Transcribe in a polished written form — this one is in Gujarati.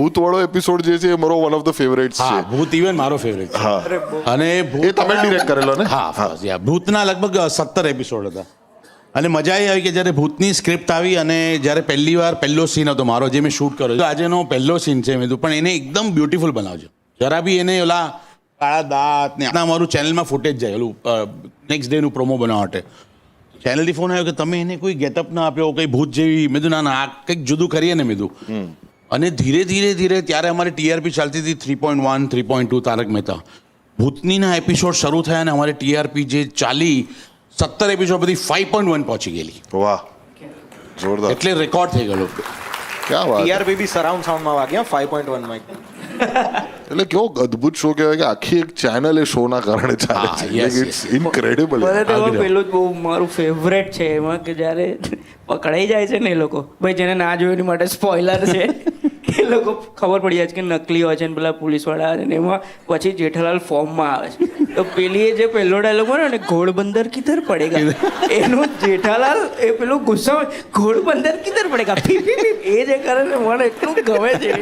ભૂતવાળો એપિસોડ જે છે એ મારો વન ઓફ ધ ફેવરેટ્સ હા છે. ભૂત ઇવન મારો ફેવરેટ છે. અને એ તમે ડિરેક્ટ કરેલો ને? હા ભૂતના લગભગ 17 એપિસોડ હતા. અને મજા એ આવી કે જ્યારે ભૂતની સ્ક્રિપ્ટ આવી અને જ્યારે પહેલો સીન હતો મારો જે મેં શૂટ કર્યો તો આજેનો પહેલો સીન છે મેં કીધું પણ એને એકદમ બ્યુટીફુલ બનાવજો. જરા બી એને ઓલા કાળા દાંત ને અમારું ચેનલમાં ફૂટેજ જાય ઓલું નેક્સ્ટ ડેનું પ્રોમો બનાવવા માટે. ચેનલથી ફોન આવ્યો કે તમે એને કોઈ ગેટઅપ ના આપ્યો કંઈ ભૂત જેવી. મેં કીધું ના આ કંઈક જુદું કરીએ ને મેં કીધું. અને ધીરે ત્યારે અમારી ટીઆરપી ચાલતી હતી 3.1 3.2 તારક મહેતા. ભૂતનીના એપિસોડ શરૂ થયા અને અમારી ટીઆરપી જે ચાલી 17 એપિસોડ બધી 5.1 પહોંચી ગયેલી. વાહ, જોરદાર. એટલે રેકોર્ડ થઈ ગયેલો. ક્યાં વાત. ટીઆરપી બી સરાઉન્ડ સાઉન્ડમાં વાગ્યા 5.1 માં. એટલે કેવો અદ્ભુત શો કહેવાય કે આખી એક ચેનલ એ શોના કારણે ચાલે હા, છે. yes, it's incredible. મને તો એમાં પેલું જ બહુ મારું ફેવરેટ છે એમાં કે જ્યારે પકડાઈ જાય છે ને એ લોકો ભાઈ જેને ના જોયું એની માટે સ્પોઇલર છે એ લોકો ખબર પડી જાય છે કે નકલી હોય છે ને પેલા પોલીસવાળા આવે છે ને એમાં પછી જેઠાલાલ ફોર્મમાં આવે છે તો પેલી એ જે પહેલો ડાયલોગ હોય ને ઘોડબંદર કિધર પડેગા એનું જેઠાલાલ એ પેલું ગુસ્સો ઘોડબંદર કિધર પડેગા એ જે કરે ને મને એટલું ગમે છે.